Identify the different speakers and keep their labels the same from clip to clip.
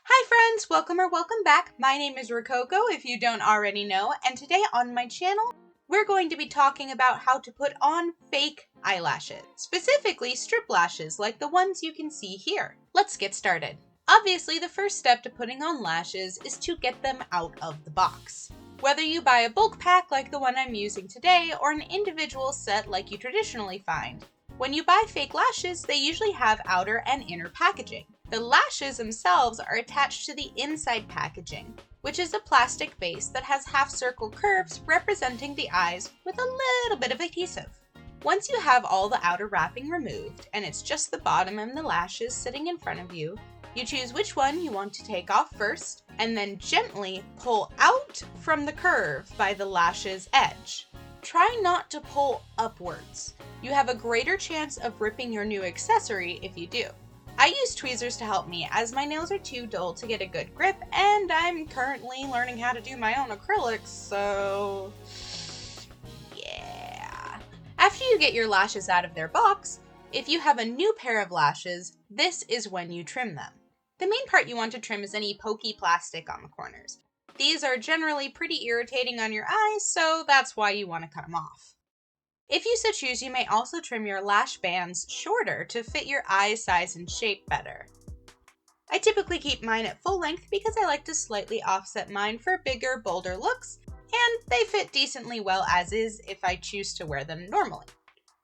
Speaker 1: Hi friends, welcome or welcome back. My name is Rococo if you don't already know, and today on my channel, we're going to be talking about how to put on fake eyelashes, specifically strip lashes like the ones you can see here. Let's get started. Obviously, the first step to putting on lashes is to get them out of the box. Whether you buy a bulk pack like the one I'm using today or an individual set like you traditionally find, when you buy fake lashes, they usually have outer and inner packaging. The lashes themselves are attached to the inside packaging, which is a plastic base that has half-circle curves representing the eyes with a little bit of adhesive. Once you have all the outer wrapping removed and it's just the bottom and the lashes sitting in front of you, you choose which one you want to take off first and then gently pull out from the curve by the lash's edge. Try not to pull upwards. You have a greater chance of ripping your new accessory if you do. I use tweezers to help me as my nails are too dull to get a good grip and I'm currently learning how to do my own acrylics, so yeah. After you get your lashes out of their box, if you have a new pair of lashes, this is when you trim them. The main part you want to trim is any pokey plastic on the corners. These are generally pretty irritating on your eyes, so that's why you want to cut them off. If you so choose, you may also trim your lash bands shorter to fit your eye size and shape better. I typically keep mine at full length because I like to slightly offset mine for bigger, bolder looks, and they fit decently well as is if I choose to wear them normally.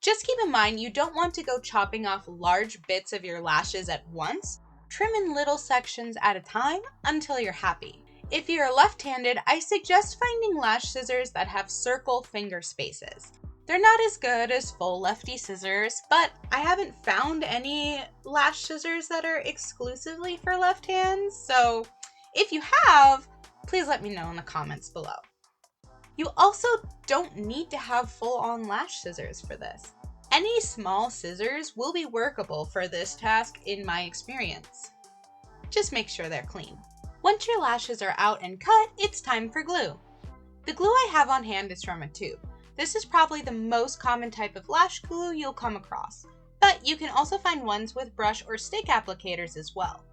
Speaker 1: Just keep in mind you don't want to go chopping off large bits of your lashes at once. Trim in little sections at a time until you're happy. If you're left-handed, I suggest finding lash scissors that have circle finger spaces. They're not as good as full lefty scissors, but I haven't found any lash scissors that are exclusively for left hands, so if you have, please let me know in the comments below. You also don't need to have full-on lash scissors for this. Any small scissors will be workable for this task in my experience. Just make sure they're clean. Once your lashes are out and cut, it's time for glue. The glue I have on hand is from a tube. This is probably the most common type of lash glue you'll come across, but you can also find ones with brush or stick applicators as well.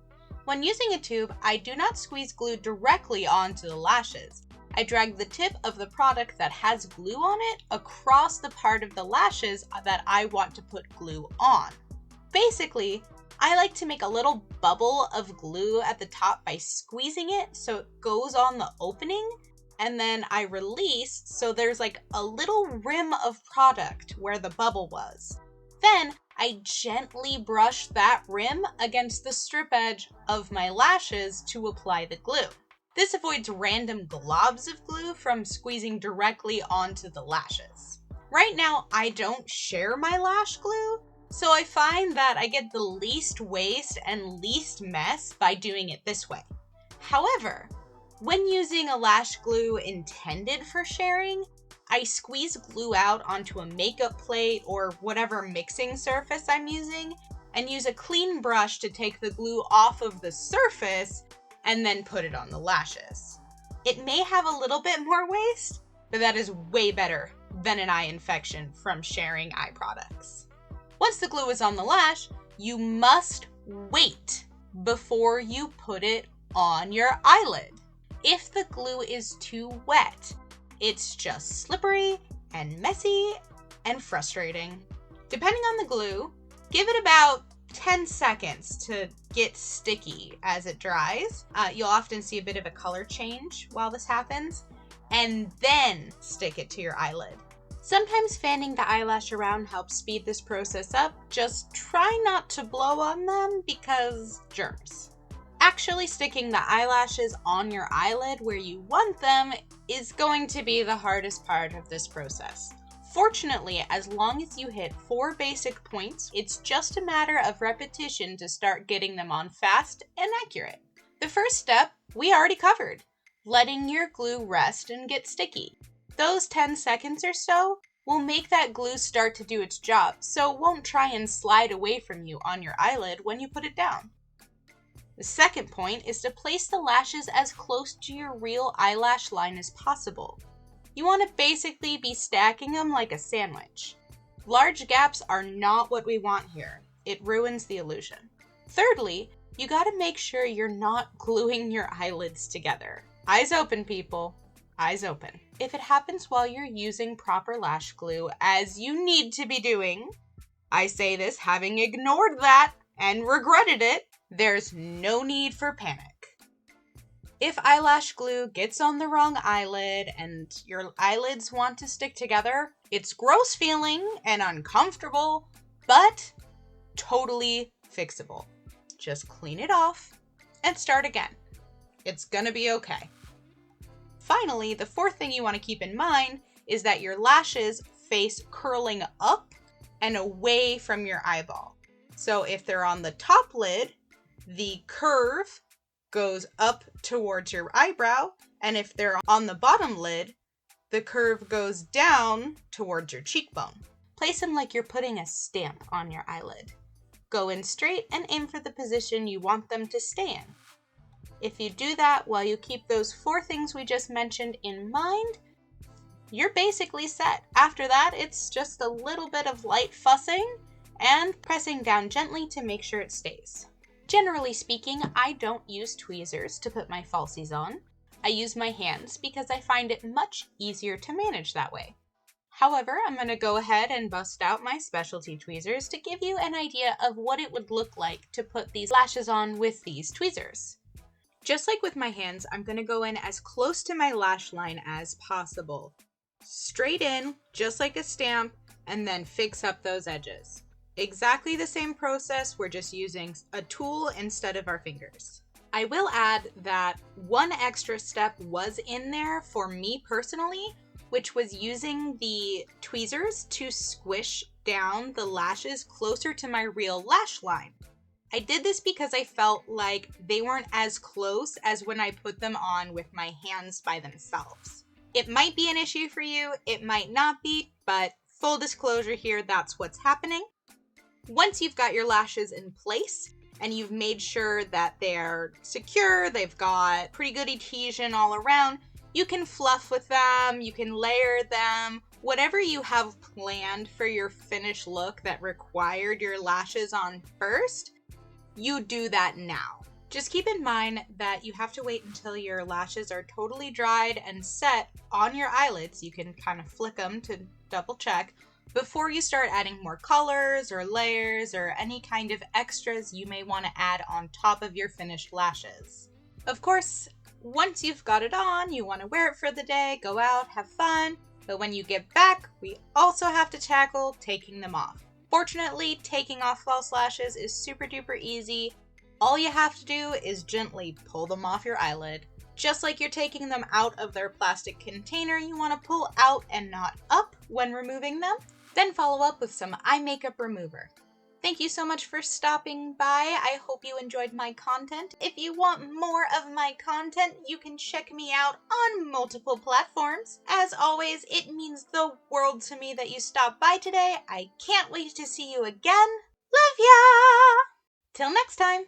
Speaker 1: When using a tube, I do not squeeze glue directly onto the lashes. I drag the tip of the product that has glue on it across the part of the lashes that I want to put glue on. Basically, I like to make a little bubble of glue at the top by squeezing it so it goes on the opening, and then I release so there's like a little rim of product where the bubble was. Then I gently brush that rim against the strip edge of my lashes to apply the glue. This avoids random globs of glue from squeezing directly onto the lashes. Right now, I don't share my lash glue, so I find that I get the least waste and least mess by doing it this way. However, when using a lash glue intended for sharing, I squeeze glue out onto a makeup plate or whatever mixing surface I'm using and use a clean brush to take the glue off of the surface and then put it on the lashes. It may have a little bit more waste, but that is way better than an eye infection from sharing eye products. Once the glue is on the lash, you must wait before you put it on your eyelid. If the glue is too wet, it's just slippery and messy and frustrating. Depending on the glue, give it about 10 seconds to get sticky as it dries. You'll often see a bit of a color change while this happens, and then stick it to your eyelid. Sometimes fanning the eyelash around helps speed this process up. Just try not to blow on them because germs. Actually sticking the eyelashes on your eyelid where you want them is going to be the hardest part of this process. Fortunately, as long as you hit 4 basic points, it's just a matter of repetition to start getting them on fast and accurate. The first step we already covered, letting your glue rest and get sticky. Those 10 seconds or so will make that glue start to do its job, so it won't try and slide away from you on your eyelid when you put it down. The second point is to place the lashes as close to your real eyelash line as possible. You want to basically be stacking them like a sandwich. Large gaps are not what we want here. It ruins the illusion. Thirdly, You gotta make sure you're not gluing your eyelids together. Eyes open, people. Eyes open. If it happens while you're using proper lash glue, as you need to be doing, I say this having ignored that and regretted it, there's no need for panic. If eyelash glue gets on the wrong eyelid and your eyelids want to stick together, it's gross feeling and uncomfortable, but totally fixable. Just clean it off and start again. It's gonna be okay. Finally, the fourth thing you want to keep in mind is that your lashes face curling up and away from your eyeball. So if they're on the top lid, the curve goes up towards your eyebrow, and if they're on the bottom lid, the curve goes down towards your cheekbone. Place them like you're putting a stamp on your eyelid. Go in straight and aim for the position you want them to stay in. If you do that while you keep those 4 things we just mentioned in mind, you're basically set. After that, it's just a little bit of light fussing and pressing down gently to make sure it stays. Generally speaking, I don't use tweezers to put my falsies on. I use my hands because I find it much easier to manage that way. However, I'm going to go ahead and bust out my specialty tweezers to give you an idea of what it would look like to put these lashes on with these tweezers. Just like with my hands, I'm going to go in as close to my lash line as possible. Straight in, just like a stamp, and then fix up those edges. Exactly the same process, we're just using a tool instead of our fingers. I will add that one extra step was in there for me personally, which was using the tweezers to squish down the lashes closer to my real lash line. I did this because I felt like they weren't as close as when I put them on with my hands by themselves. It might be an issue for you, it might not be, but full disclosure here, that's what's happening. Once you've got your lashes in place and you've made sure that they're secure, they've got pretty good adhesion all around, you can fluff with them, you can layer them, whatever you have planned for your finished look that required your lashes on first, you do that now. Just keep in mind that you have to wait until your lashes are totally dried and set on your eyelids. You can kind of flick them to double check before you start adding more colors or layers or any kind of extras you may want to add on top of your finished lashes. Of course, once you've got it on, you want to wear it for the day, go out, have fun, but when you get back, we also have to tackle taking them off. Fortunately, taking off false lashes is super duper easy. All you have to do is gently pull them off your eyelid. Just like you're taking them out of their plastic container, you want to pull out and not up when removing them. Then follow up with some eye makeup remover. Thank you so much for stopping by. I hope you enjoyed my content. If you want more of my content, you can check me out on multiple platforms. As always, it means the world to me that you stopped by today. I can't wait to see you again. Love ya! Till next time.